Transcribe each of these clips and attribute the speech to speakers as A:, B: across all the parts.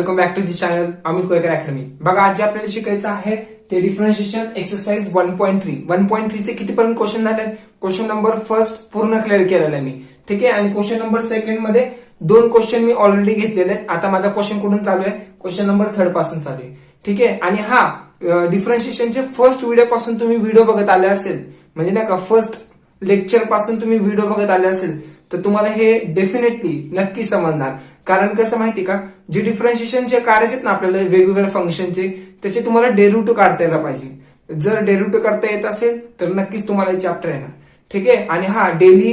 A: Welcome back to the channel Amit Koykar academy. बघा आज जे आपल्याला शिकायचं आहे ते डिफरन्शिएशन एक्सरसाइज 1.3 1.3 चे किती पर्यंत क्वेश्चन झाले। क्वेश्चन नंबर फर्स्ट पूर्ण क्लिअर केलेला आहे मी, ठीक आहे। आणि क्वेश्चन नंबर सेकंड मध्ये दोन क्वेश्चन मी ऑलरेडी घेतलेले आहेत। आता माझा क्वेश्चन कुठून चालू आहे, क्वेश्चन नंबर थर्ड पासून चालू आहे, ठीक आहे। आणि हा डिफरन्शिएशनचे फर्स्ट व्हिडिओ पासून तुम्ही व्हिडिओ बघत आले असेल, म्हणजे नाही का फर्स्ट लेक्चर पासून तुम्ही व्हिडिओ बघत आले असेल तर तुम्हाला हे डेफिनेटली नक्की समजणार। कारण कसं माहिती का, जे डिफरन्शिएशनचे काढायचे ना आपल्याला वेगवेगळ्या फंक्शनचे, त्याचे तुम्हाला डेरिव्हेटिव्ह काढता यायला पाहिजे। जर डेरिव्हेटिव्ह करता येत असेल तर नक्कीच तुम्हाला हे चॅप्टर येणार, ठीक आहे। आणि हा डेली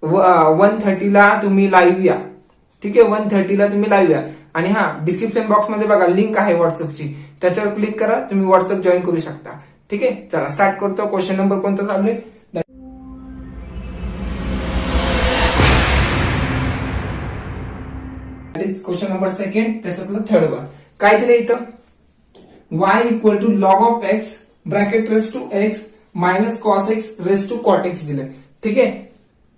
A: 1:30 ला तुम्ही लाईव्ह या, ठीक आहे। 1:30 ला तुम्ही लाईव्ह या। आणि हा डिस्क्रिप्शन बॉक्स मध्ये बघा लिंक आहे व्हॉट्सअपची, त्याच्यावर क्लिक करा, तुम्ही व्हॉट्सअप जॉईन करू शकता, ठीक आहे। चला स्टार्ट करतो। क्वेश्चन नंबर कोणता चालू आहे, क्वेश्चन नंबर सेकंड, त्याच्यातलं थर्ड वन काय दिलं इथं, y equal to log of x bracket raise to x minus cos x raise to cot x दिलं, ठीक आहे।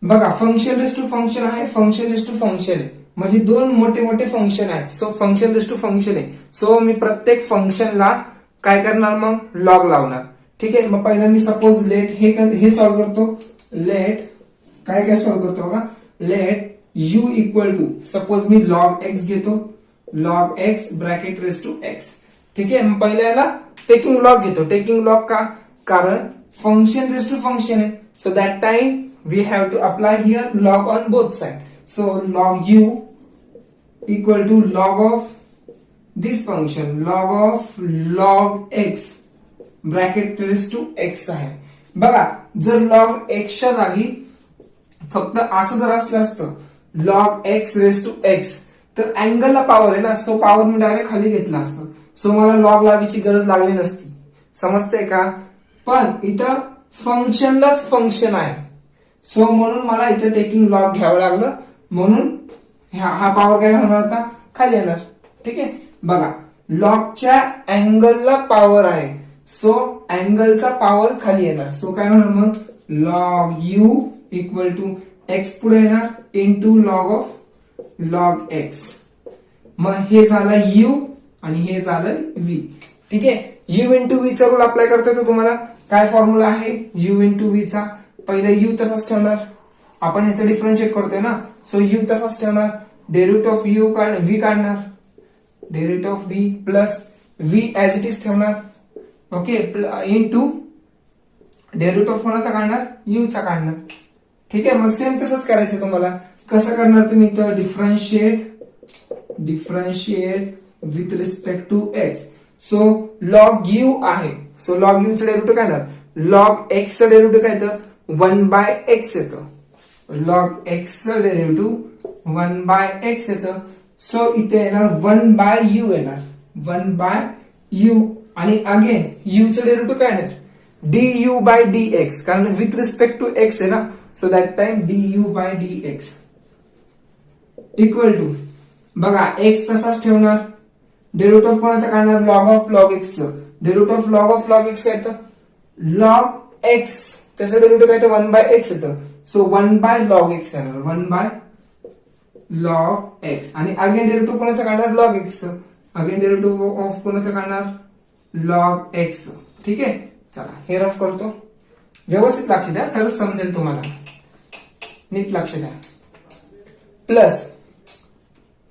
A: बघा फंक्शन रेस टू फंक्शन आहे, फंक्शन रेस टू फंक्शन आहे, म्हणजे दोन मोठे मोठे फंक्शन आहेत। So function raise to function आहे, सो मी प्रत्येक फंक्शनला काय करणार, मग लॉग लावणार, ठीक आहे। मग पहिला मी सपोज लेट हे सॉल्व्ह करतो, लेट काय सॉल्व्ह करतो बघा, let u equal to suppose मी लॉग x घेतो, log x bracket raise to x, ठीक आहे। पहिल्या याला टेकिंग लॉग घेतो, टेकिंग लॉग का, कारण फंक्शन रेस टू फंक्शन आहे, so that time we have to apply here log on both side. So log u equal to log of this function, log of log x bracket raise to x आहे। बघा जर log x च्या जागी फक्त असं जर असलं असतं log x raise to x तर अँगलला पॉवर आहे ना, सो पॉवर मी डायरेक्ट खाली घेतला असतं, सो मला लॉग लावायची गरज लागली नसती, समजतंय का। पण इथं फंक्शनलाच फंक्शन आहे, सो म्हणून मला इथं टेकिंग लॉग घ्यावं लागलं, म्हणून हा पॉवर काय होणार आता खाली येणार, ठीक आहे। बघा लॉगच्या अँगलला पॉवर आहे, सो अँगलचा पॉवर खाली येणार, सो काय होणार मग log u equal to x पुढे येणार into log of log x। मग हे झालं u आणि हे झालं v, ठीक आहे। u इंटू v चा रूल अप्लाय करता येतो तुम्हाला, काय फॉर्म्युला आहे u इंटू v चा, पहिले u तसाच ठेवणार, आपण ह्याचं डिफरन्शिएट करतोय ना, सो u तसाच ठेवणार, डेरिव्हेटिव्ह ऑफ u v काढणार, derivative of v plus v as it is ठेवणार, ओके, इंटू डेरिव्हेटिव्ह ऑफ कोणाचा काढणार, u चा काढणार, ठीक आहे। मग सेम तसंच करायचं तुम्हाला, कसं करणार तुम्ही इथं differentiate with respect to x। So log u आहे, सो लॉग u चं डेरिव्हेटिव्ह काय येणार, लॉग x चं डेरिव्हेटिव्ह काय येतं 1/x येतं, लॉग x चं डेरिव्हेटिव्ह 1/x येतं, सो इथे येणार 1/u येणार, 1/u आणि अगेन u चं डेरिव्हेटिव्ह काय येणार du by dx, कारण विथ रिस्पेक्ट टू x आहे ना, so that time du by dx equal to, बघा x तसाच ठेवणार, डेरिव्हेटिव्ह कोणाचा काढणार लॉग ऑफ लॉग x चं, डेरिव्हेटिव्ह ऑफ लॉग x काय येतं लॉग x, त्याचं डेरिव्हेटिव्ह काय येतं 1/x येतं, सो 1/log x येणार, 1/log x आणि अगेन डेरिव्हेटिव्ह कोणाचा काढणार लॉग x चं, अगेन डेरिव्हेटिव्ह ऑफ कोणाचा काढणार लॉग x, ठीक आहे। चला हे रफ करतो, व्यवस्थित लक्ष द्या तरच समजेल तुम्हाला, नीट लक्ष द्या। प्लस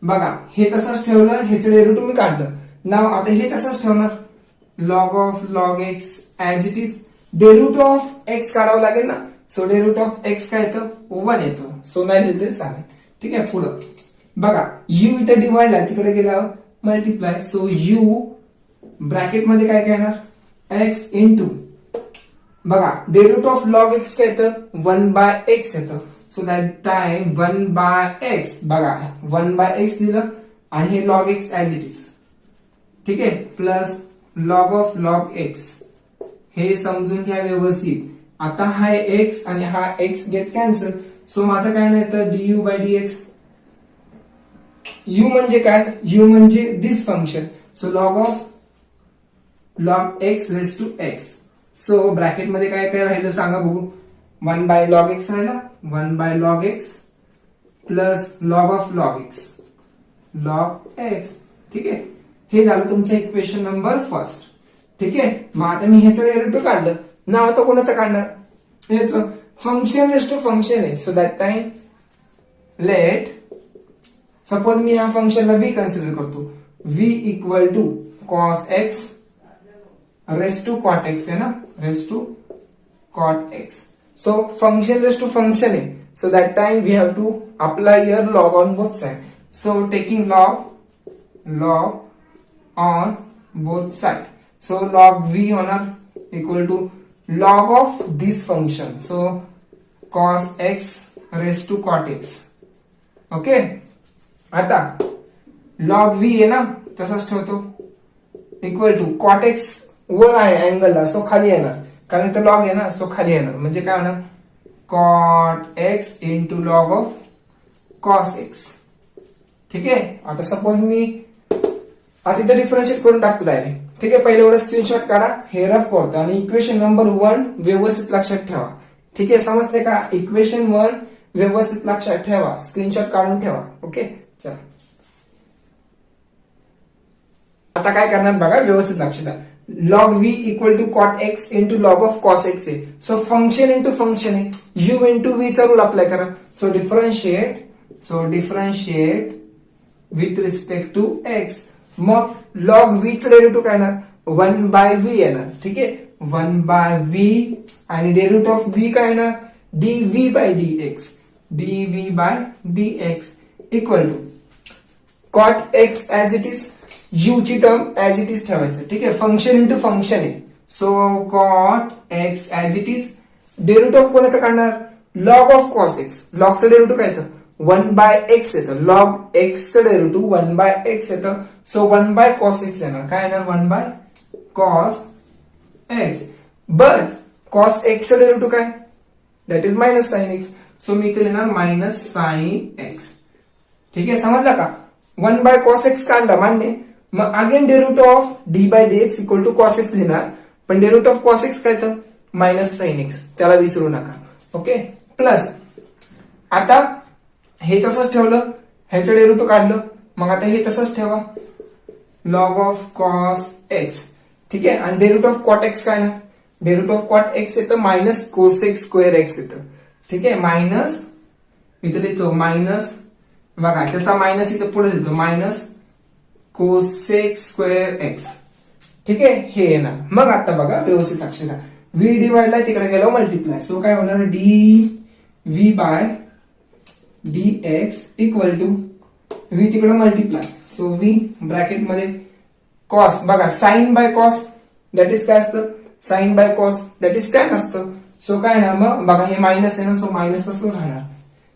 A: बघा हे तसंच ठेवलं, ह्याचं डेरिव्हेटिव्ह मी काढलं, नाव आता हे तसंच ठेवणार, log of log x as it is, derivative of x काढावं लागेल ना, सो डेरिव्हेटिव्ह ऑफ x काय येतं 1 येतं, सो नाही लिहिलं तरी चालेल, ठीक आहे। पुढं बघा u इथे डिवाइड आहे, तिकडे गेल्यावर मल्टिप्लाय, सो u ब्रॅकेट मध्ये काय येणार x इंटू, बघा डेरिव्हेटिव्ह ऑफ लॉग x काय येतं 1/x येतं, सो दॅट टाइम 1/x, बघा 1/x लिहिलं आणि हे log x as it is, ठीक आहे, plus log of log x, हे समजून घ्या व्यवस्थित। आता हा x आणि हा x गेट कॅन्सल, सो माझं काय नाही येतं du by dx, u म्हणजे काय, u म्हणजे this function, so log of log x raise to x, so bracket मध्ये काय काय राहिलं सांगा बघू, 1/log x राहिला, 1/log x plus log of log x, log x ठीक आहे, हे झालं तुमचं इक्वेशन नंबर फर्स्ट. ठीक आहे, मग आता मी ह्याचं डेरिव्हेटिव्ह काढलं. नाव आता कोणाचं काढणार? ह्याचं. फंक्शन रेस टू फंक्शन आहे, so that time let suppose मी ह्या फंक्शनला v कन्सिडर करतो. v equal to cos x raise to cot x आहे ना, raise to cot x. So function raise to function आहे, so that time we have to apply here log on both sides. So taking log on both sides. So log v होणार equal to log of this function. So cos x raised to cot x. Okay, आता log v आहे ना, तसाच ठेवतो equal to cot x वर आहे अँगलला, so खाली येणार कारण ते लॉग आहे ना, सो खाली येणार. म्हणजे काय होणार? Cot x into log of cos x. ठीक आहे, आता सपोज मी आता इथे डिफरन्शिएट करून टाकतो डायरेक्ट. ठीक आहे, पहिले एवढा स्क्रीनशॉट काढा, हे रफ करतो आणि इक्वेशन नंबर 1 व्यवस्थित लक्षात ठेवा. ठीक आहे, समजते का? इक्वेशन 1 व्यवस्थित लक्षात ठेवा, स्क्रीनशॉट काढून ठेवा. ओके, चला आता काय करणार बघा, व्यवस्थित लक्ष द्या. log v equal to cot x into log of cos x आहे, सो फंक्शन इंटू फंक्शन आहे, u इंटू v चा रूल अप्लाय करा. So differentiate with respect to x. मग log v चं डेरिव्हेटिव्ह काय येणार? 1 बाय v येणार. ठीक आहे, 1 बाय v आणि डेरिव्हेटिव्ह ऑफ v काय येणार? dv by dx equal to cot x as it is, u ची टर्म ऍज इट इज ठेवायचं. ठीक आहे, फंक्शन इंटू फंक्शन आहे, so cot x as it is. Derivative of कोणाचं काढणार? Log of cos x. लॉगचं डेरिव्हेटिव्ह काय येतं? 1 बाय एक्स येतं. लॉग एक्सचं डेरिव्हेटिव्ह 1 बाय एक्स येतं, सो 1 बाय कॉस एक्स येणार. काय येणार? 1 by cos x. But cos एक्सचं डेरिव्हेटिव्ह काय? That is minus sine x. So मी इथे लिहिणार मायनस साइन एक्स. ठीक आहे, समजलं का? 1 बाय कॉस एक्स काढला मान्य. मग again derivative of d by d x equal to cos x लिहिणार, पण डेरिव्हेटिव्ह ऑफ कॉस एक्स काय तर मायनस साइन एक्स, त्याला विसरू नका. ओके, प्लस आता हे तसंच ठेवलं, ह्याचं डेरिव्हेटिव्ह काढलं, मग आता हे तसंच ठेवा, लॉग ऑफ कॉस एक्स. ठीक आहे, आणि डेरिव्हेटिव्ह ऑफ कॉट एक्स काय ना? डेरिव्हेटिव्ह ऑफ कॉट एक्स येतं मायनस कोसेक स्क्वेअर एक्स येतं. ठीक आहे, मायनस इथं लिहितो मायनस, बघा त्याचा मायनस इथं पुढे लिहितो मायनस कोसेक स्क्वेअर एक्स. ठीक आहे, हे येणार. मग आता बघा व्यवस्थित लक्ष द्या, v डिवाइडला तिकडे गेलो मल्टिप्लाय, सो काय होणार? dv by dx equal to v तिकडे मल्टिप्लाय, सो v ब्रॅकेट मध्ये कॉस. बघा sine by cos that is काय असतं? Sine by cos that is tan असतं. सो काय ना, मग बघा हे मायनस आहे ना, सो मायनस तसं राहणार.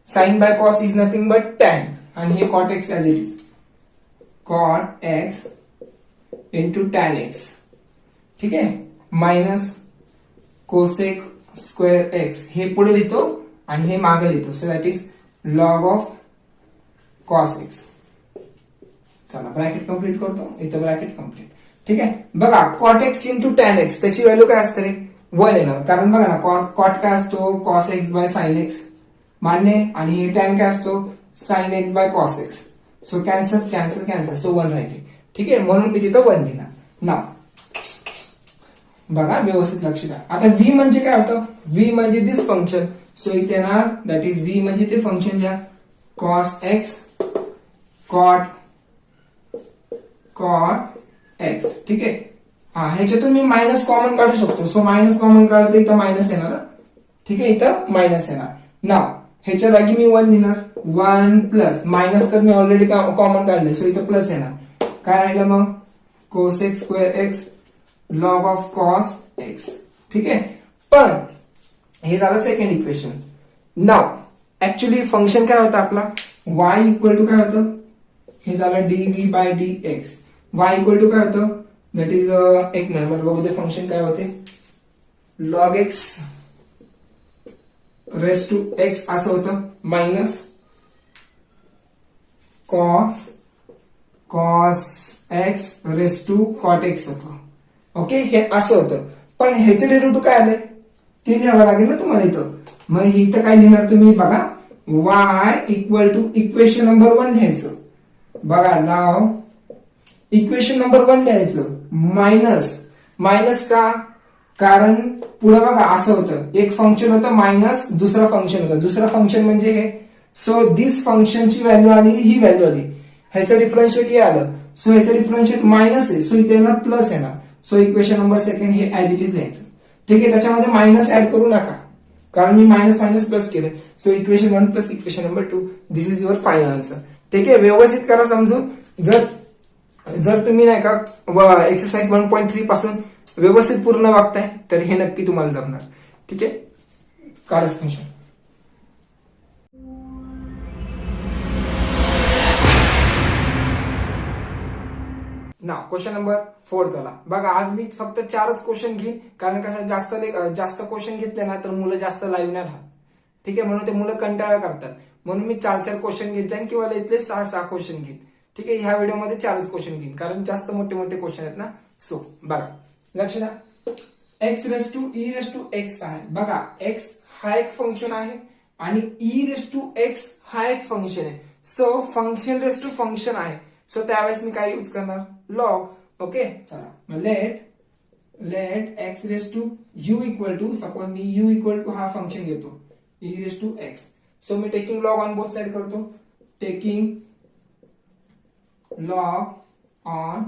A: Sine by cos is nothing but tan, आणि हे cot x as it is, cot x into tan x. ठीक आहे, मायनस कोसेक स्क्वेअर एक्स, हे पुढे लिहितो आणि हे मागे लिहितो, so that is log of cos x. चला ब्रॅकेट कंप्लीट करतो, इथं ब्रॅकेट कंप्लीट. ठीक आहे, बघा cot x into tan x, त्याची व्हॅल्यू काय असते रे? 1 येणार, कारण बघा ना कॉट काय असतो? Cos x bye sine x मान्य, आणि हे टॅन काय असतो? Sine x bye cos x. So cancel cancel cancel, so 1 राहिले. ठीक आहे, म्हणून मी तिथं 1 लिहिणार. नाव बघा व्यवस्थित लक्ष द्या. आता v म्हणजे काय होतं? v म्हणजे दिस फंक्शन, सो इथे येणार दॅट इज v म्हणजे ते फंक्शन घ्या, कॉस एक्स कॉट एक्स. ठीक आहे, हा ह्याच्यातून मी मायनस कॉमन काढू शकतो, सो मायनस कॉमन काढलं तर इथं मायनस येणार. ठीक आहे, इथं मायनस येणार. नाव ह्याच्या जागी मी 1 लिहिणार, 1 प्लस मायनस तर मी ऑलरेडी कॉमन काढले, सो इथं प्लस येणार. काय राहिलं मग? Cosec square x log of cos x. ठीक आहे, पण हे झालं सेकंड इक्वेशन. नाव ऍक्च्युली फंक्शन काय होतं आपला? y इक्वल टू काय होतं? हे झालं dv by dx. y equal to काय होतं? दॅट इज एक मिनिट मला बघू दे फंक्शन काय होते. Log x raise to x असं होतं, minus cos x raise to cot x होतं. ओके, हे असं होतं, पण ह्याचे डेरिव्हेटिव्ह काय आले ते लिहावं लागेल ना तुम्हाला इथं. मग इथं काय लिहिणार तुम्ही? बघा y equal to equation number 1 लिहायचं. बघा नाव इक्वेशन नंबर 1 लिहायचं मायनस का, कारण पुढे बघा असं होतं, एक फंक्शन होतं मायनस दुसरा फंक्शन होतं, दुसरा फंक्शन म्हणजे हे. सो दिस फंक्शनची व्हॅल्यू आली, ही व्हॅल्यू आली, ह्याचं डिफरन्शिएट हे आलं. सो ह्याचं डिफरन्शिएट मायनस आहे, सो इथे येणार प्लस येणार. सो इक्वेशन नंबर 2 हे ऍज इट इज लिहायचं. ठीक आहे, त्याच्यामध्ये मायनस ऍड करू नका, कारण मी मायनस मायनस प्लस केलं. So equation 1 plus equation number 2, this is your final answer. ठीक आहे, व्यवस्थित करा समजून. जर तुम्ही नाही का एक्सरसाइज 1.3 पासून व्यवस्थित पूर्ण वागताय तर हे नक्की तुम्हाला जमणार. ठीक आहे, काढा स्क्रीनशॉट. ना क्वेश्चन नंबर 4 चला बघा. आज मी फक्त 4च क्वेश्चन घेईन, कारण कसं जास्त क्वेश्चन घेतले ना तर मुलं जास्त लाईव्ह नाही राहत. ठीक आहे, म्हणून ते मुलं कंटाळा करतात, म्हणून मी 4 क्वेश्चन घेत जाईन किंवा इथले 6 क्वेश्चन घेईन. ठीक आहे, ह्या व्हिडिओमध्ये 4च क्वेश्चन घेईन, कारण जास्त मोठे क्वेश्चन आहेत ना. सो बघा, लक्ष द्या. X raise to e raise to x आहे. बघा, एक्स हा एक फंक्शन आहे आणि ई रेस टू एक्स हा एक फंक्शन आहे. So function raise to function आहे. सो त्यावेळेस मी काय यूज करणार, लॉग. ओके, चला let x raise to u equal to, suppose मी यू इक्वल टू हा फंक्शन घेतो e raise to x. So मी taking log on both side करतो, taking log on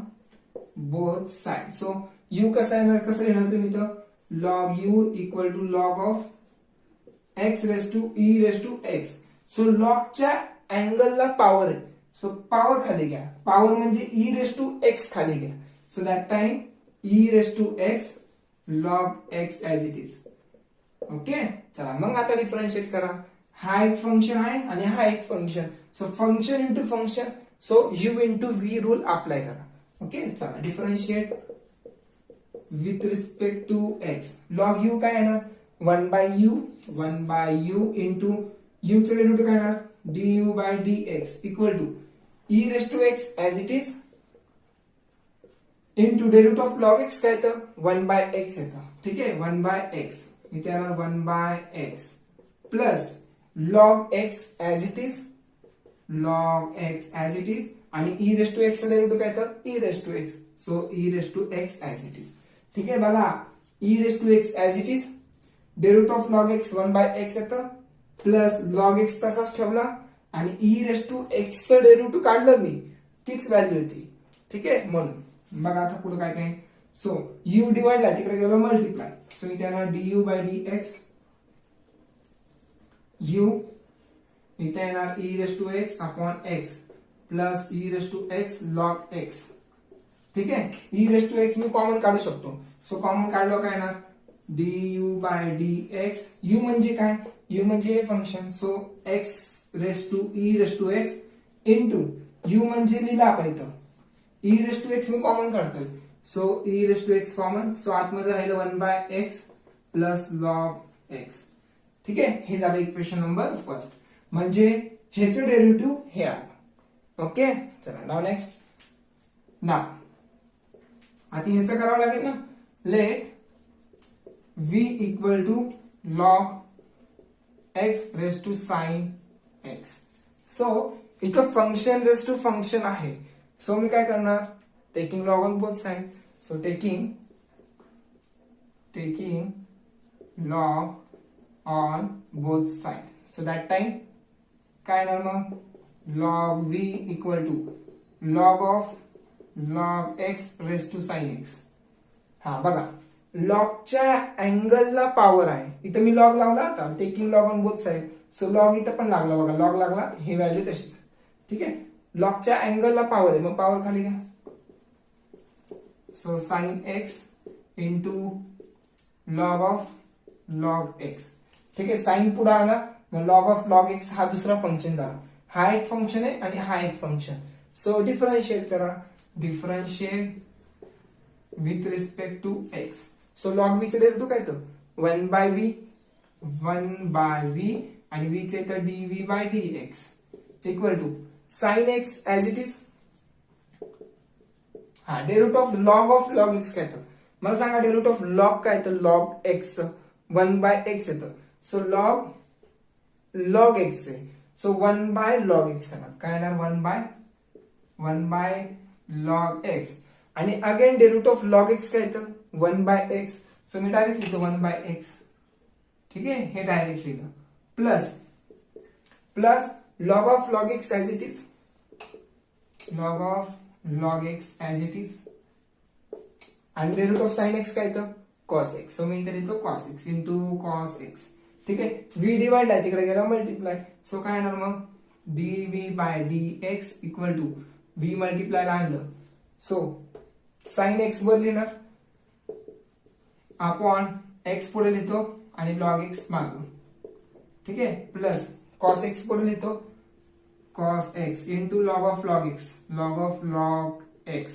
A: both side. So u कसं येणार तुम्ही तर log u equal to log of x raise to e raise to x. So लॉगच्या अँगलला power आहे, so power खाली घ्या, पॉवर म्हणजे ई रेस टू एक्स खाली घ्या. So that time e raise to x log x as it is. Okay, चला मग आता डिफरन्शिएट करा. हा एक फंक्शन आहे आणि हा एक function. So function into function, so u into v rule apply करा. ओके, चला differentiate with respect to x. Log u काय येणार, 1 बाय यू इंटू यू चे डेरिव्हेटिव्ह काय येणार, du by dx equal to e raise to x as it is into derivative of log x काय येतं, 1 by x येतं. ठीक आहे, 1 बाय x इथे येणार 1 by x plus log x as it is, आणि e रेस टू x चं derivative काय येतं, e raise to x. So e raise to x as it is. ठीक आहे, बघा e raise to x as it is, derivative of log x 1 by x येतं plus log x तसाच ठेवला आणि ई रेस टू एक्स चं derivative काढलं मी, तीच व्हॅल्यू होती. ठीक आहे, म्हणून बघा आता पुढे काय काय. सो यू डिवाइडला तिकडे गेलो मल्टिप्लाय. सो इथे येणार du बाय dx, यू इथे येणार e raise to x upon x plus e raise to x log x. ठीक आहे, ई रेस टू एक्स मी कॉमन काढू शकतो. सो कॉमन काढलं काय येणार du बाय dx. u म्हणजे काय, u म्हणजे हे function. So x raise to e raise to x into u म्हणजे लिहिला आपण इथं e रेस टू x मी कॉमन काढतोय. So e raise to x common, so आतमध्ये राहिलं 1 by x plus log x. ठीक आहे, हे झालं इक्वेशन नंबर 1. म्हणजे ह्याचं डेरिव्हेटिव्ह हे आलं. ओके, चला नाव नेक्स्ट. नाव आता ह्याचं करावं लागेल ना. Let v equal to log x raise to sine x. So इथं फंक्शन रेस टू फंक्शन आहे. सो मी काय करणार, taking log on both side. So taking log on both side. So that time काय येणार मग, log v equal to log of log x raise to sine x. हा बघा, लॉगच्या अँगलला पॉवर आहे. इथं मी लॉग लावला आता, taking log on both side. So log इथं पण लागला बघा, लॉग लागला, ही व्हॅल्यू तशीच. ठीक आहे, लॉगच्या अँगलला पॉवर आहे, मग पॉवर खाली घ्या. So sine x into log of log x. ठीक आहे, साइन पुढे आला, मग लॉग ऑफ लॉग एक्स हा दुसरा फंक्शन झाला. हा एक फंक्शन आहे आणि हा एक फंक्शन. सो डिफरन्शिएट करा, differentiate with respect to x. So log v चे डेरिव्हेटिव्ह काय तर 1 बाय व्ही आणि व्ही चे तर dv by dx equal to sine x as it is. हा डेरिव्हेटिव्ह ऑफ लॉग एक्स काय तर मला सांगा, डेरिव्हेटिव्ह ऑफ लॉग काय तर लॉग एक्स 1 बाय एक्स येतं. सो लॉग एक्स आहे, सो 1 बाय लॉग एक्स येणार. काय येणार 1 बाय लॉग एक्स आणि again derivative of log x काय येतं 1/x. सो मी डायरेक्ट लिहितो 1/x. ठीक आहे, हे डायरेक्ट लिहिलं plus log of log x as it is, log of log x as it is आणि डेरिव्हेटिव्ह ऑफ साइन एक्स काय येतं कॉस एक्स. सो मी इथे लिहितो cos x into cos x. ठीक आहे, व्ही डिवाइड आहे तिकडे गेला मल्टिप्लाय. सो काय येणार मग dv by dx equal to v multiply आणलं. सो साइन एक्स वर लिहिणार अपॉन एक्स पुढे लिहितो आणि लॉग एक्स माग. ठीक आहे, प्लस कॉस एक्स पुढे लिहितो cos x into log of log x, log of log x.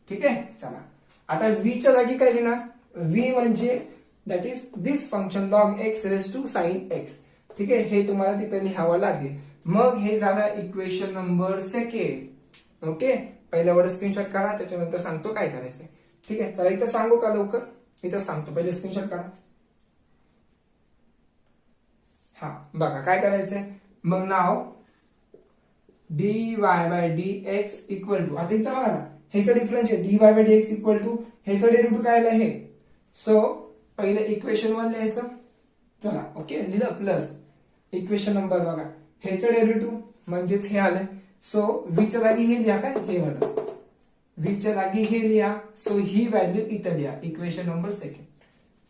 A: ठीक आहे, चला आता v च्या जागी काय लिहिणार, v म्हणजे that is this function log x raise to sine x. ठीक आहे, हे तुम्हाला तिथे लिहावं लागेल. मग हे झालं इक्वेशन नंबर सेकंड. ओके, पहिल्या वर स्क्रीनशॉट काढा, त्याच्यानंतर सांगतो काय करायचंय. ठीक आहे, चला इथं सांगू का लवकर, इथं सांगतो, पहिले स्क्रीनशॉट काढा. हा बघा काय करायचंय, मग now dy by dx equal to, आता इथं बघा ना ह्याचा डिफरन्स आहे dy by dx equal to ह्याचा डेरिव्हेटिव्ह काय आहे. सो पहिले इक्वेशन 1 लिहायचं. चला ओके, लिहिलं प्लस इक्वेशन नंबर बघा ह्याचं डेरिव्हेटिव्ह म्हणजेच हे आलंय. सो v च्या जागी हे लिहा, काय हे वाला v च्या जागी हे लिहा. सो ही व्हॅल्यू इथं लिहा इक्वेशन नंबर सेकंड.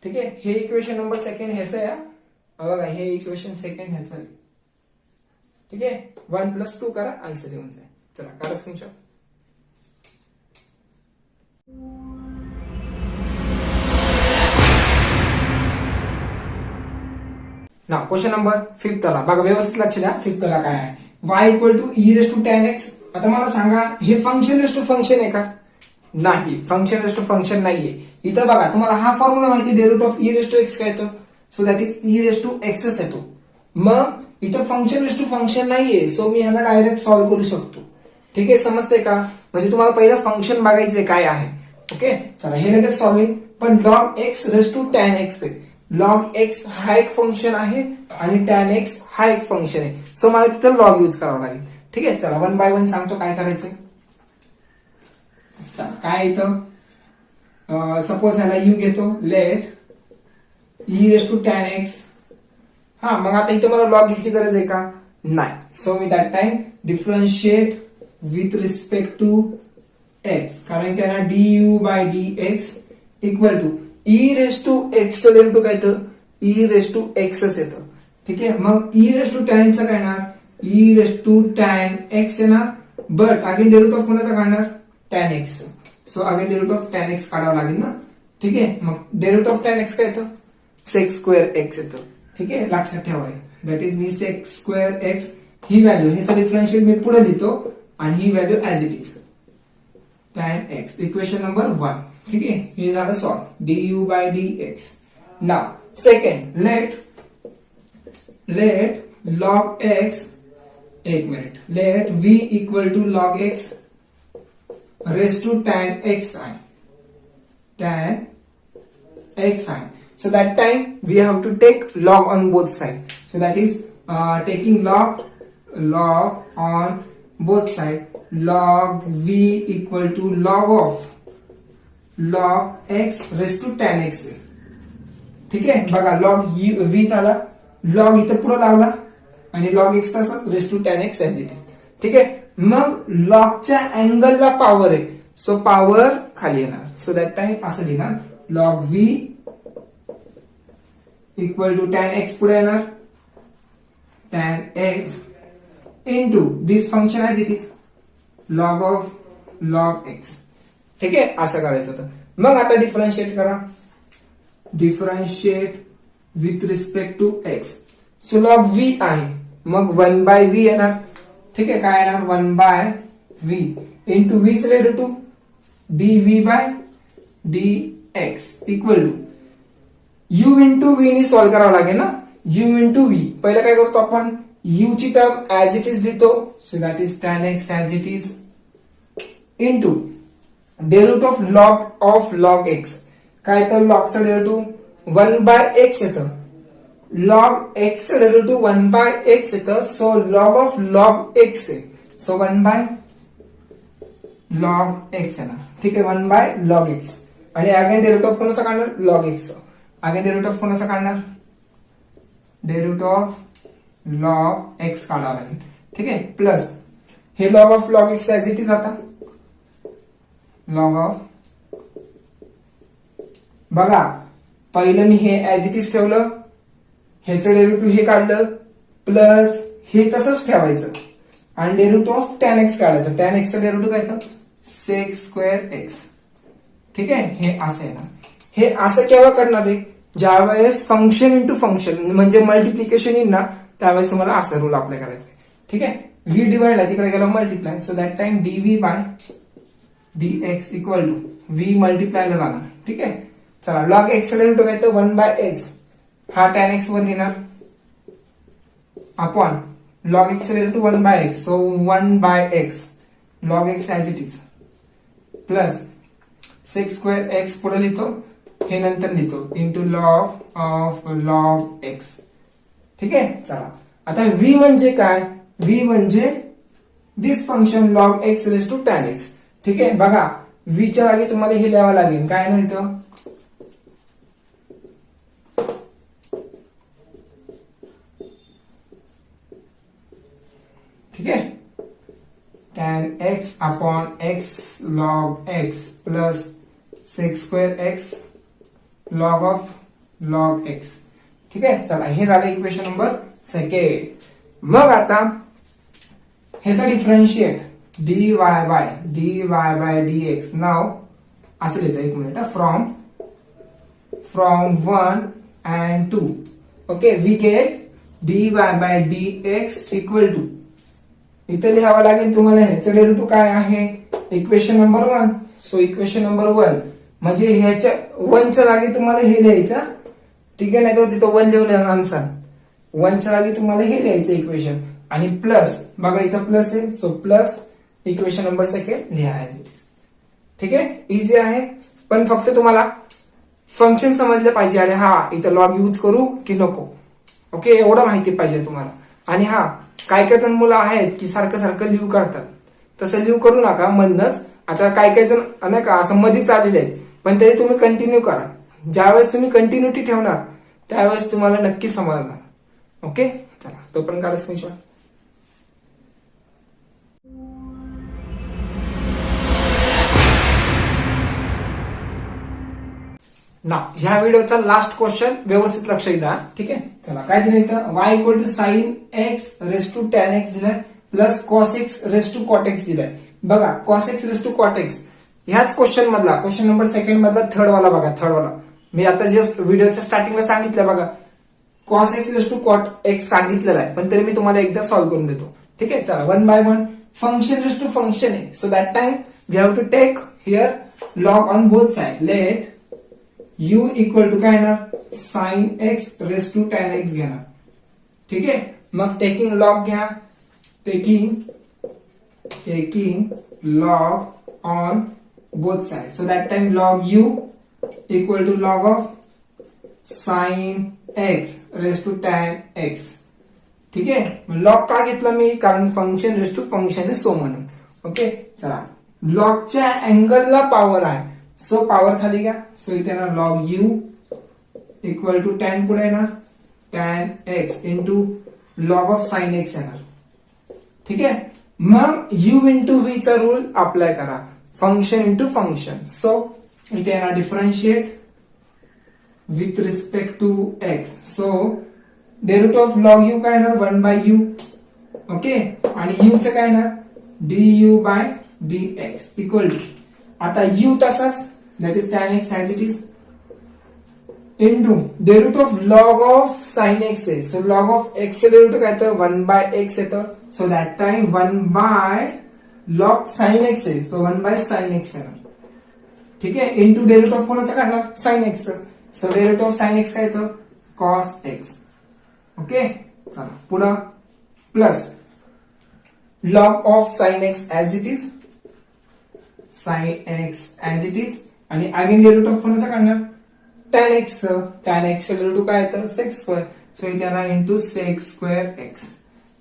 A: ठीक आहे, हे इक्वेशन नंबर सेकंड ह्याचं आहे बघा, हे इक्वेशन सेकंड ह्याचं आहे. ठीक आहे, 1 + 2 करा, आन्सर येऊन जाईल. चला काढा स्क्रीनशॉट. ना क्वेश्चन नंबर 5 ला बघा, व्यवस्थित लक्ष द्या. 5 ला काय आहे, y equal to e raise to tan x. आता मला सांगा हे फंक्शन रेस टू फंक्शन आहे का, नाही, फंक्शन रेस टू फंक्शन नाहीये. इथं बघा तुम्हाला हा फॉर्म्युला माहिती, derivative of e raise to x काय येतो, so that is e raise to x येतो. मग इथं फंक्शन रेस टू फंक्शन नाहीये, सो मी ह्याला डायरेक्ट सॉल्व्ह करू शकतो. ठीक आहे, समजते का, म्हणजे तुम्हाला पहिलं फंक्शन बघायचंय काय आहे. ओके, चला हे लगेच सॉल्व्हिंग. पण log x raise to tan x आहे, लॉग एक्स हा एक फंक्शन आहे आणि tan x हा एक फंक्शन आहे. सो मला तिथं लॉग यूज करावं लागेल. ठीक आहे, चला 1 बाय 1 सांगतो काय करायचंय. चला काय इथं सपोज ह्याला यू घेतो, let e raise to tan x. हा मग आता इथं मला लॉग घ्यायची गरज आहे का, नाही. सो मी that time differentiate with respect to x, कारण की ना du by dx equal to e raise to x derivative काय येतं, e रेस टू x येतं. ठीक आहे, मग e रेस टू tan चा काय येणार, e raise to tan x येणार. बट अगेन डेरिव्हेटिव्ह ऑफ कोणाचा काढणार, tan x. So again derivative of tan x काढावं लागेल ना. ठीक आहे, मग डेरिव्हेटिव्ह ऑफ tan x काय येतं, sec स्क्वेअर x येतं. ठीक आहे, लक्षात ठेवा, दॅट इज मी sec स्क्वेअर x ही व्हॅल्यू, ह्याचा डिफरन्शियल मी पुढे लिहितो आणि ही value as it is tan x, equation number 1. ठीक आहे, हे झालं solve, du by dx. Now second, let log x, एक minute, let v equal to log x raise to tan x आहे, tan x आहे. So that time we have to take log on both sides. So that is taking log on both sides. Log v equal to log of log x raised to tan x. ठीक आहे, बघा log v झाला, log इथं पुढे लावला आणि log x तसाच raised to tan x as it is. ठीक आहे, मग logच्या अँगलला पॉवर आहे, सो पॉवर खाली येणार. सो दॅट टाइम असं लिहिणार log v equal to tan x पुढे येणार, tan x into this function as it is log of log x. ठीक आहे, असं करायचं होतं. मग आता डिफरन्शिएट करा, differentiate with respect to x. So log v आहे, मग 1 बाय v येणार. ठीक आहे, काय येणार 1 बाय v इंटू v चे derivative dv by dx equal to u into v ने सॉल्व्ह करावं लागेल ना, u इंटू v. पहिलं काय करतो आपण, u ची टर्म ऍज इट इज देतो, so that is tan x as it is into derivative of log x. काय तर लॉगचं डेरिव्हेटिव्ह 1 बाय x येतं, log x चं डेरिव्हेटिव्ह 1 बाय x येतं. So log of log x आहे, so 1 by log x येणार. ठीक आहे, 1 बाय लॉग एक्स. आणि अगेन डेरिव्हेटिव्ह ऑफ कोणाचा काढणार, log x. Again derivative of कोणाचा काढणार, डेरिव्हेटिव्ह ऑफ लॉग एक्स काढावा लागेल. ठीक आहे, प्लस हे log of log x as it is. आता लॉग ऑफ, बघा पहिलं मी हे ऍज इट इज ठेवलं, ह्याचं डेरिव्हेटिव्ह हे काढलं, प्लस हे तसंच ठेवायचं आणि डेरिव्हेटिव्ह ऑफ टॅन एक्स काढायचं. टॅन एक्सचं डेरिव्हेटिव्ह काय तर सेक स्क्वेअर एक्स. ठीक आहे, हे असं आहे ना. हे असं केव्हा करणार आहे, ज्यावेळेस फंक्शन इंटू फंक्शन म्हणजे मल्टिप्लिकेशन येईल ना, त्यावेळेस तुम्हाला असं रूल अप्लाय करायचा आहे. ठीक आहे, व्ही डिवाइड आहे तिकडे गेला multiply, so that time dv by dx equal to v मल्टिप्लायला जाणार. ठीक आहे, चला लॉग एक्स डेरिव्हेटिव्ह काय तर 1 बाय एक्स, हा टॅन एक्स वर लिहिणार upon log x related to 1 by x, so 1 by x log x as it is plus sec square x पुढे लिहितो, हे नंतर लिहितो into log of log x. ठीक आहे, चला आता v म्हणजे काय, v म्हणजे this function log x raised to tan x. ठीक आहे, बघा v च्या जागी तुम्हाला हे लिहावं लागेल, काय ना इथं ठीक है, tan x upon x log x plus sec square x log of log x. ठीक आहे, चला हे झालं इक्वेशन नंबर सेकंड. मग आता ह्याचा differentiate dy by dx. Now असं लिहितो, एक minute, from 1 and 2. Okay, we get dy by dx equal to, इथे लिहावं लागेल तुम्हाला ह्याचं डेरिव्हेटिव्ह काय आहे, equation number 1. So equation number 1 म्हणजे ह्याच्या 1 च्या जागी तुम्हाला हे लिहायचं. ठीक आहे, नाही तर तिथं 1 लिहून आन्सर, 1 च्या जागी तुम्हाला हे लिहायचं इक्वेशन आणि प्लस, बघा इथं प्लस आहे, so plus equation number second लिहा ऍज इट इज. ठीक आहे, इझी आहे, पण फक्त तुम्हाला फंक्शन समजलं पाहिजे. अरे हा इथं लॉग यूज करू की नको, ओके, एवढं माहिती पाहिजे तुम्हाला. आणि हा काय काय जण मुलं आहेत की सारखं सारखं लिव्ह करतात, तसं लिव्ह करू नका मधनच. आता काय काय जण नाही का असं मध्ये चाललेले आहेत, पण तरी तुम्ही कंटिन्यू करा. ज्यावेळेस तुम्ही कंटिन्युटी ठेवणार त्यावेळेस तुम्हाला नक्की समजणार. ओके, चला तो पण काढा स्क्रीनशॉट. ना ह्या व्हिडिओचा लास्ट क्वेश्चन व्यवस्थित लक्ष द्या. ठीक आहे, चला काय दिलं इथं, y equal to sine x raise to tan x दिलाय plus cos x raise to cot x दिलाय. बघा cos x raise to cot x ह्याच क्वेश्चन मधला, क्वेश्चन नंबर सेकंड मधला थर्ड वाला बघा, थर्ड वाला मी आता जस्ट व्हिडिओच्या स्टार्टिंगला सांगितलं बघा, cos x raise to cot x सांगितलेला आहे, पण तरी मी तुम्हाला एकदा सॉल्व्ह करून देतो. ठीक आहे, चला 1 by 1 function raise to function आहे, so that time we have to take here log on both side. Let u equal to काय येणार, sine x raise to tan x घेणार. ठीक आहे, मग टेकिंग लॉग घ्या, taking log on both side, so that time log u equal to log of sine x raise to tan x. ठीक आहे, log का घेतला मी, कारण फंक्शन रेस टू फंक्शन आहे सो म्हणून. ओके, चला लॉगच्या अँगलला पॉवर आहे, सो पॉवर खाली घ्या, सो इथे येणार log u equal to tan पुढे येणार tan x into log of sine x येणार. ठीक आहे, मग u इंटू v चा रूल अप्लाय करा, फंक्शन इंटू फंक्शन. सो इथे येणार differentiate with respect to x, so derivative of log u काय येणार 1 बाय u. ओके, आणि u चं काय येणार du by dx equal to, आता u तसाच that is tan x as it is into derivative of log of sine x आहे, so log of x चे डेरिव्हेटिव्ह काय येतं 1 बाय एक्स येतं, so that time 1 by log sine x आहे, so 1 by sine x येणार. ठीक आहे, into derivative of कोणाचं काढणार, sine x, so derivative of sine x काय येतं कॉस एक्स. ओके, चला पुढं plus log of sine x as it is, sine x as it is, आणि अगेन डेरिव्हेटिव्ह ऑफ कोणाचा काढणार tan x, tan x derivative काय येतं sec square, so इथे येणार इंटू सेक स्क्वेअर एक्स.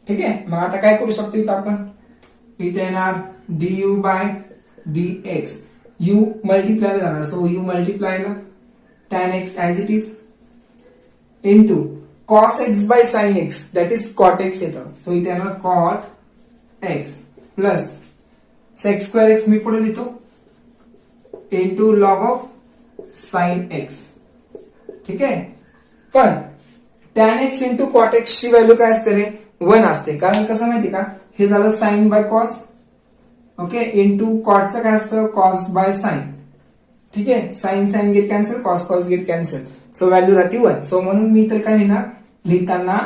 A: ठीक आहे, मग आता काय करू शकतो इथं आपण, इथे येणार du by dx. u multiply जाणार, सो u मल्टिप्लाय ना tan x as it is into cos x by sin x, that is cot x येतं, सो इथे येणार cot x plus sec square x मी पुढे लिहितो into log of sin x. ठीक आहे, पण tan x into cot x ची value काय असते रे, 1 असते. कारण कसं माहिती का, हे झालं sin by cos, okay, into कॉटचं काय असतं cos by sin. ठीक आहे, sin sin get cancel, cos cos get cancel, so value राहते 1. सो म्हणून मी तर काय लिहिणार, लिहिताना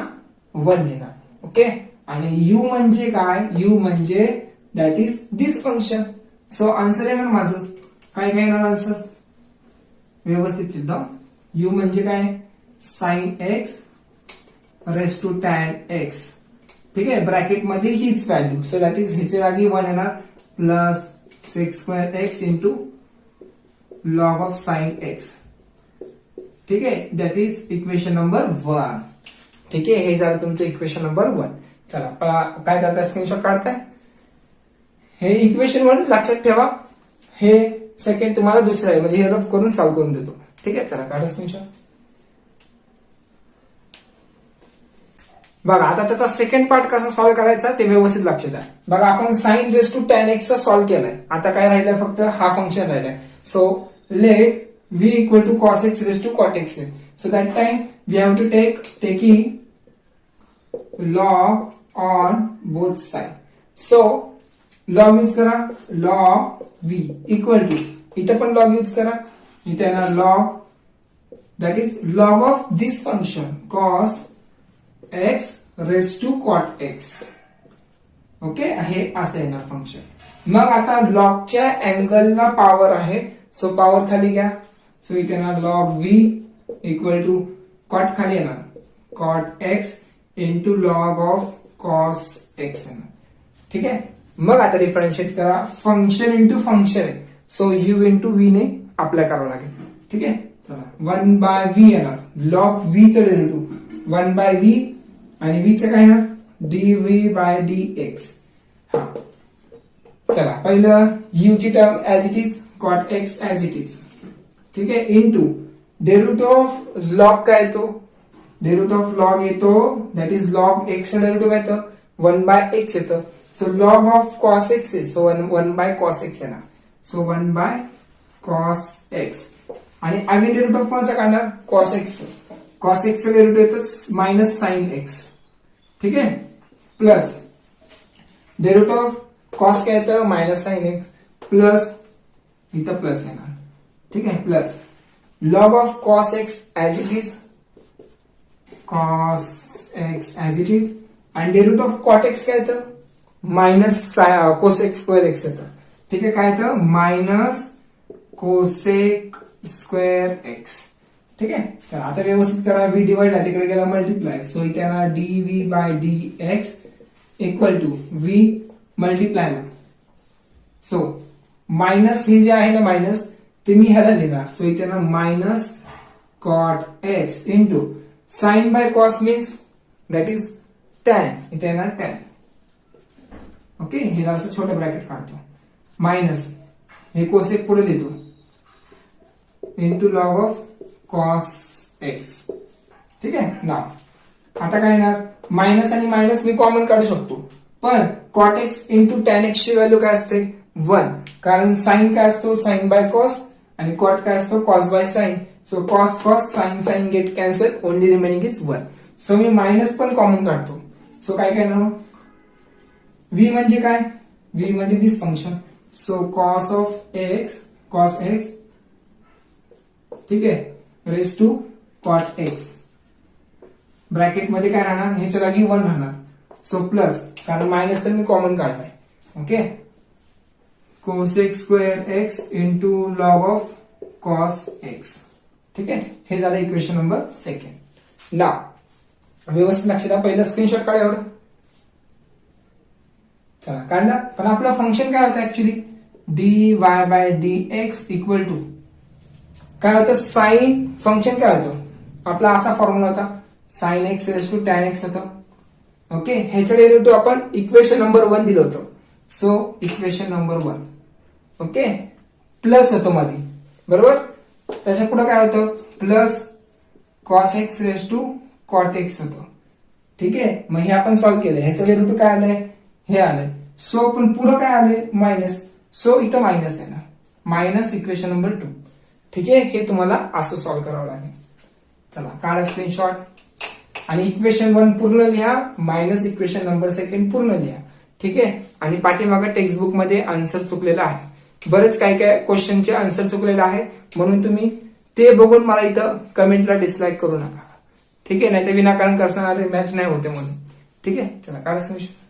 A: 1 लिहिणार. ओके, आणि u म्हणजे काय, u म्हणजे that is this function. So answer येणार माझं काय काय येणार आन्सर, व्यवस्थित लिहितो. u म्हणजे काय, sin x raise to tan x. ठीक आहे, ब्रॅकेट मध्ये हीच व्हॅल्यू, सो दॅट इज ह्याच्या जागी 1 येणार plus sec square x into log of sin x. ठीक आहे, दॅट इज इक्वेशन नंबर 1. ठीक आहे, हे झालं तुमचं इक्वेशन नंबर 1. चला काय करताय, स्क्रीनशॉट काढताय. हे इक्वेशन 1 लक्षात ठेवा, हे सेकंड तुम्हाला दुसरं आहे, म्हणजे हे रफ करून सॉल्व्ह करून देतो. ठीक आहे, चला काढा स्क्रीनशॉट. बघा आता त्याचा सेकंड पार्ट कसा सॉल्व्ह करायचा ते व्यवस्थित लक्षात आहे. बघा आपण sin raise to tan x चा सॉल्व्ह केलाय, आता काय राहिलंय, फक्त हा फंक्शन राहिलाय. So let v equal to cos x raise to cot x. So that time we have to taking log on both side. So log use करा, log v equal to, इथे पण log यूज करा, इथे येणार log, that is log of this function cos x raise to cot x. Okay, हे असं येणार function. मग आता लॉगच्या अँगलला पॉवर आहे, सो पॉवर खाली घ्या, सो इथे येणार log v equal to cot खाली येणार cot x into log of cos x येणार. ठीक आहे, मग आता डिफरन्शिएट करा, फंक्शन इंटू फंक्शन आहे, सो u इंटू v ने अप्लाय करावं लागेल. ठीक आहे, चला 1 बाय v येणार, log v चं डेरिव्हेटिव्ह 1 बाय v आणि v चं काय येणार dv बाय dx. हा चला पहिलं u ची term as it is, cot x as it is. ठीक आहे, इंटू डेरिव्हेटिव्ह ऑफ log काय येतो, डेरिव्हेटिव्ह ऑफ log येतो दॅट इज log x चं डेरिव्हेटिव्ह काय येतं 1 बाय x येतं. So log of cos x आहे, सो 1 बाय cos x येणार, सो 1 बाय cos x. आणि अगेन डेरिव्हेटिव्ह ऑफ कोणाचा काढणार, cos x. cos x चं डेरिव्हेटिव्ह येतं मायनस sin x. ठीक आहे, प्लस डेरिव्हेटिव्ह ऑफ cos काय येतं मायनस sin x, प्लस इथं प्लस येणार. ठीक आहे, plus log of cos x as it is, cos x as it is, आणि डेरिव्हेटिव्ह ऑफ cot x काय येतं मायनस cosec स्क्वेअर x येतं. ठीक आहे, काय येतं मायनस cosec स्क्वेअर x. ठीक आहे, चला आता व्यवस्थित करा, v डिवाइड आहे तिकडे गेला मल्टिप्लाय, सो इथे येणार dv by dx equal to v multiply ना, सो मायनस हे जे आहे ना मायनस ते मी ह्याला लिहिणार, सो इथे ना minus cot x into sine by cos means that is tan, इथे येणार tan. ओके, हे असं छोटं ब्रॅकेट काढतो, मायनस हे कोसेक पुढे लिहितो into log of cos x. ठीक आहे ना, आता काय येणार, मायनस आणि मायनस मी कॉमन काढू शकतो, पण cot x into tan x ची व्हॅल्यू काय असते 1, कारण साइन काय असतो साइन बाय cos आणि cot काय असतो cos by sin. So cos cos sin sin get cancel, only remaining is 1. So मी मायनस पण कॉमन काढतो, सो काय काय ना, v म्हणजे काय, v म्हणजे this function, so cos of x, cos x. ठीक आहे, raise to cot x, bracket मध्ये काय राहणार, ह्याच्या जागी 1 राहणार, सो प्लस, कारण मायनस तर मी कॉमन काढलाय. Okay, cosec square x into log of cos x. ठीक आहे, हे झालं इक्वेशन नंबर सेकंड. ना व्यवस्थित लक्षात द्या, पहिलं स्क्रीनशॉट काढा एवढं. चला काढला, पण आपलं फंक्शन काय होतं actually, dy by dx equal to काय होतं साइन, फंक्शन काय होतं आपला असा फॉर्म्युला होता sin x raise to tan x होतं. ओके, ह्याचं डेरिव्हेटिव्ह आपण इक्वेशन नंबर 1 दिलं होतं, so equation number 1. Okay, plus होतो मध्ये, बरोबर. त्याच्या पुढे काय होतं, plus cos x raise to cot x होतो. ठीक आहे, मग हे आपण सॉल्व्ह केलं, ह्याचं डेरिव्हेटिव्ह काय आलंय, हे आलंय. सो पण पुढे काय आलंय, मायनस. सो इथं मायनस आहे ना, मायनस इक्वेशन नंबर 2. ठीक आहे, हे तुम्हाला असं सॉल्व्ह करावं लागेल. चला काढा स्क्रीनशॉट आणि इक्वेशन 1 पूर्ण लिहा, मायनस इक्वेशन नंबर 2 पूर्ण लिहा. ठीक आहे, आणि पाठीमागे टेक्स्टबुक मध्ये आन्सर चुकलेला आहे, बरेच काय काय क्वेश्चनचे आन्सर चुकलेले आहे, म्हणून तुम्ही ते बघून मला इथं कमेंटला डिसलाईक करू नका. ठीक आहे, नाही तर विनाकारण करणारे मॅच नाही होते म्हणून. ठीक आहे, चला काढा स्क्रीनशॉट.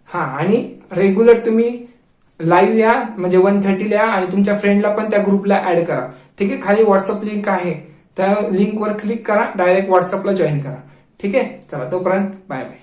A: हा, आणि रेग्युलर तुम्ही लाईव्ह लिहा, म्हणजे 1:30 लिहा आणि तुमच्या फ्रेंडला पण त्या ग्रुपला ऍड करा. ठीक आहे, खाली व्हॉट्सअप लिंक आहे, त्या लिंकवर क्लिक करा, डायरेक्ट व्हॉट्सअपला जॉईन करा. ठीक आहे, चला तोपर्यंत बाय बाय.